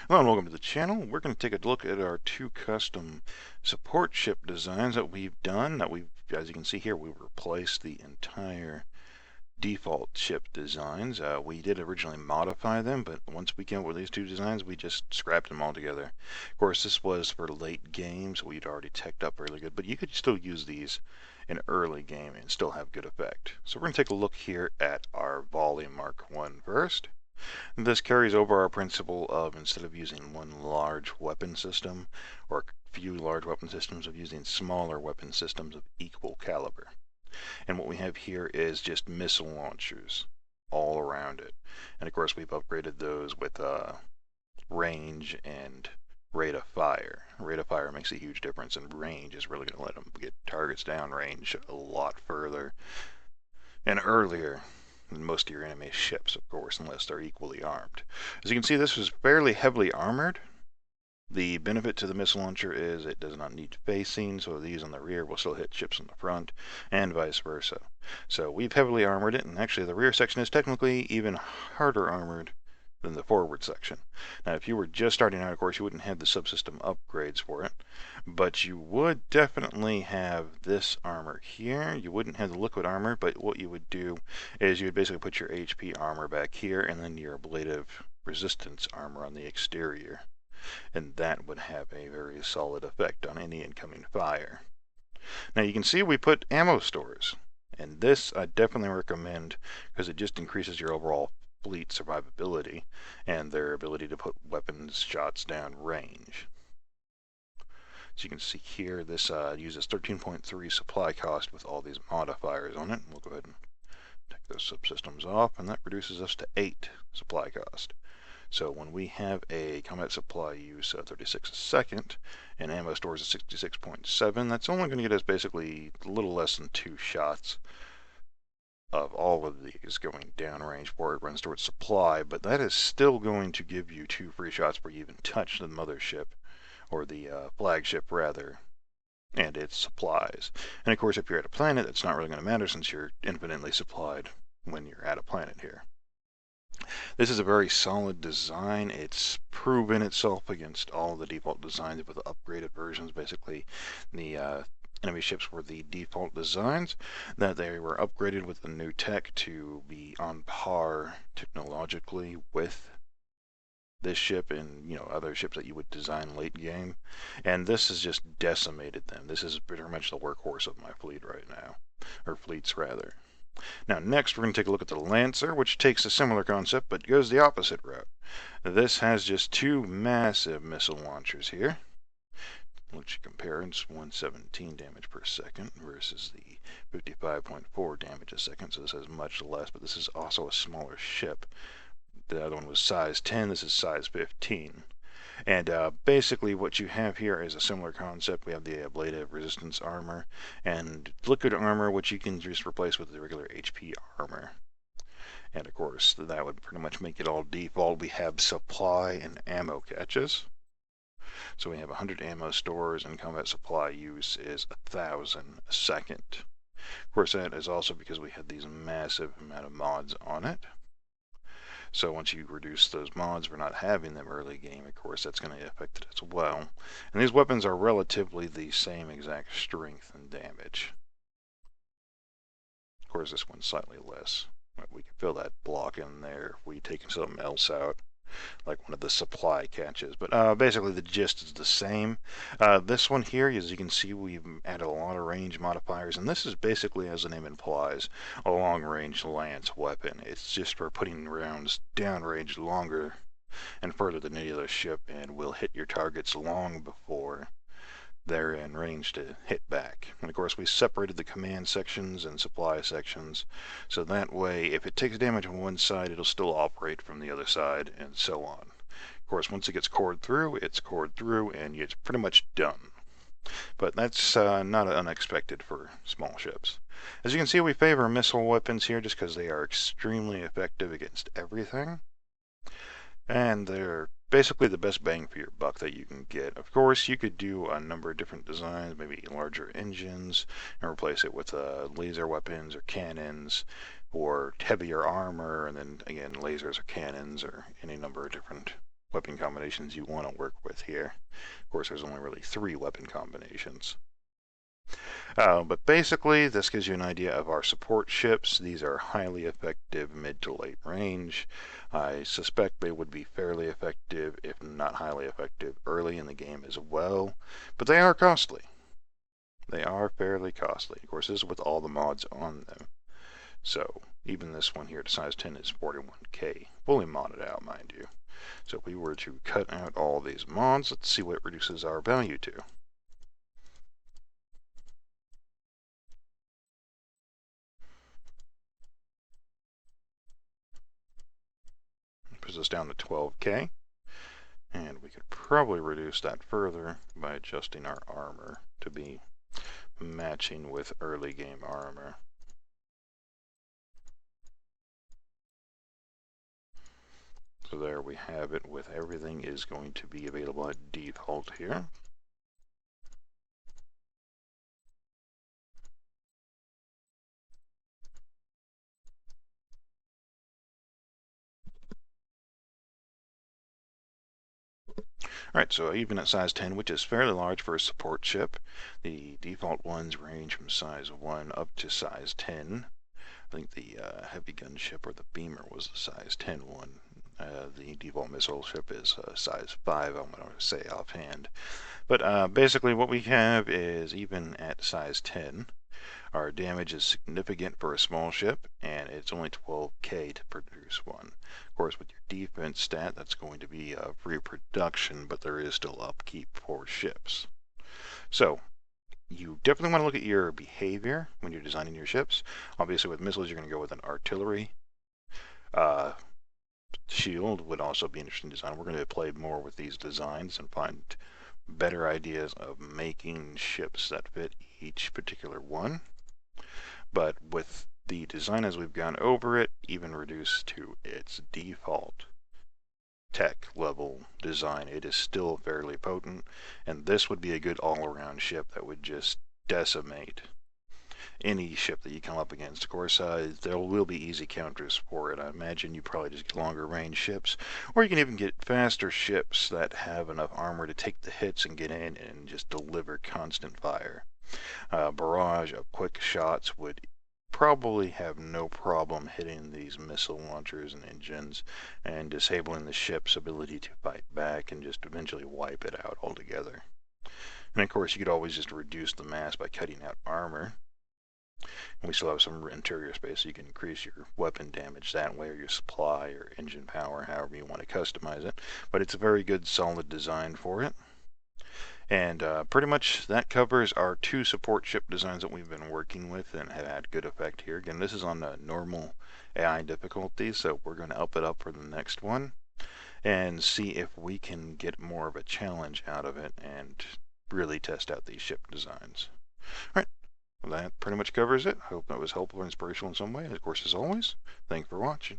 Hello and welcome to the channel. We're going to take a look at our two custom support ship designs that we've done. As you can see here, we've replaced the entire default ship designs. We did originally modify them, but once we came up with these two designs, we just scrapped them all together. Of course, this was for late game, so we'd already teched up really good, but you could still use these in early game and still have good effect. So we're going to take a look here at our Volley Mark I first. This carries over our principle of, instead of using one large weapon system or a few large weapon systems, of using smaller weapon systems of equal caliber. And what we have here is just missile launchers all around it. And of course we've upgraded those with range and rate of fire. Rate of fire makes a huge difference, and range is really going to let them get targets down range a lot further and earlier than most of your enemy ships, of course, unless they're equally armed. As you can see, this was fairly heavily armored. The benefit to the missile launcher is it does not need facing, so these on the rear will still hit ships in the front, and vice versa. So we've heavily armored it, and actually the rear section is technically even harder armored than the forward section. Now, if you were just starting out, of course, you wouldn't have the subsystem upgrades for it, but you would definitely have this armor here. You wouldn't have the liquid armor, but what you would do is you would basically put your HP armor back here, and then your ablative resistance armor on the exterior, and that would have a very solid effect on any incoming fire. Now you can see we put ammo stores, and this I definitely recommend because it just increases your overall fleet survivability and their ability to put weapons shots down range. So you can see here, this uses 13.3 supply cost with all these modifiers on it. We'll go ahead and take those subsystems off, and that reduces us to 8 supply cost. So when we have a combat supply use 36 a second and ammo stores at 66.7, that's only going to get us basically a little less than 2 shots of all of these going downrange before it runs towards supply, but that is still going to give you 2 free shots before you even touch the mothership, or the flagship rather, and its supplies. And of course, if you're at a planet, that's not really going to matter since you're infinitely supplied when you're at a planet here. This is a very solid design. It's proven itself against all the default designs with the upgraded versions. Basically, the enemy ships were the default designs, that they were upgraded with the new tech to be on par technologically with this ship and other ships that you would design late game, and this has just decimated them. This is pretty much the workhorse of my fleet right now, or fleets rather. Now next we're going to take a look at the Lancer, which takes a similar concept but goes the opposite route. This has just 2 massive missile launchers here, which compares 117 damage per second versus the 55.4 damage a second, so this has much less, but this is also a smaller ship. The other one was size 10, this is size 15. And basically what you have here is a similar concept. We have the ablative resistance armor and liquid armor, which you can just replace with the regular HP armor. And of course, that would pretty much make it all default. We have supply and ammo catches. So we have 100 ammo stores, and combat supply use is 1,000 a second. Of course, that is also because we had these massive amount of mods on it. So once you reduce those mods for not having them early game, of course, that's going to affect it as well. And these weapons are relatively the same exact strength and damage. Of course, this one's slightly less. We can fill that block in there if we take something else out, like one of the supply catches. But basically the gist is the same. This one here, as you can see, we've added a lot of range modifiers, and this is basically, as the name implies, a long-range lance weapon. It's just for putting rounds downrange longer and further than any other ship, and will hit your targets long before they're in range to hit back. And of course we separated the command sections and supply sections, so that way if it takes damage on one side, it'll still operate from the other side, and so on. Of course, once it gets cored through, it's cored through, and it's pretty much done. But that's not unexpected for small ships. As you can see, we favor missile weapons here just because they are extremely effective against everything, and they're basically the best bang for your buck that you can get. Of course, you could do a number of different designs, maybe larger engines, and replace it with laser weapons or cannons, or heavier armor, and then again lasers or cannons, or any number of different weapon combinations you want to work with here. Of course, there's only really 3 weapon combinations. But basically, this gives you an idea of our support ships. These are highly effective mid to late range. I suspect they would be fairly effective, if not highly effective, early in the game as well. But they are costly. They are fairly costly. Of course, this is with all the mods on them. So even this one here to size 10 is 41k, fully modded out, mind you. So if we were to cut out all these mods, let's see what it reduces our value to. It puts us down to 12k. And we could probably reduce that further by adjusting our armor to be matching with early game armor. So there we have it, with everything is going to be available at default here. Alright, so even at size 10, which is fairly large for a support ship, the default ones range from size 1 up to size 10. I think the heavy gun ship or the beamer was the size 10 one. The default missile ship is size 5, I'm going to say offhand. But basically what we have is, even at size 10, our damage is significant for a small ship, and it's only 12k to produce one. Of course, with your defense stat, that's going to be reproduction, but there is still upkeep for ships. So you definitely want to look at your behavior when you're designing your ships. Obviously, with missiles, you're going to go with an artillery. Shield would also be interesting design. We're going to play more with these designs and find better ideas of making ships that fit each particular one. But with the design as we've gone over it, even reduced to its default tech level design, it is still fairly potent, and this would be a good all-around ship that would just decimate any ship that you come up against. Of course, there will be easy counters for it. I imagine you probably just get longer range ships, or you can even get faster ships that have enough armor to take the hits and get in and just deliver constant fire. Barrage of quick shots would probably have no problem hitting these missile launchers and engines and disabling the ship's ability to fight back and just eventually wipe it out altogether. And of course, you could always just reduce the mass by cutting out armor. And we still have some interior space, so you can increase your weapon damage that way, or your supply or engine power, however you want to customize it. But it's a very good, solid design for it. And pretty much that covers our 2 support ship designs that we've been working with and have had good effect here. Again, this is on the normal AI difficulty, so we're going to up it up for the next one and see if we can get more of a challenge out of it and really test out these ship designs. All right, well, that pretty much covers it. I hope that was helpful or inspirational in some way. And of course, as always, thanks for watching.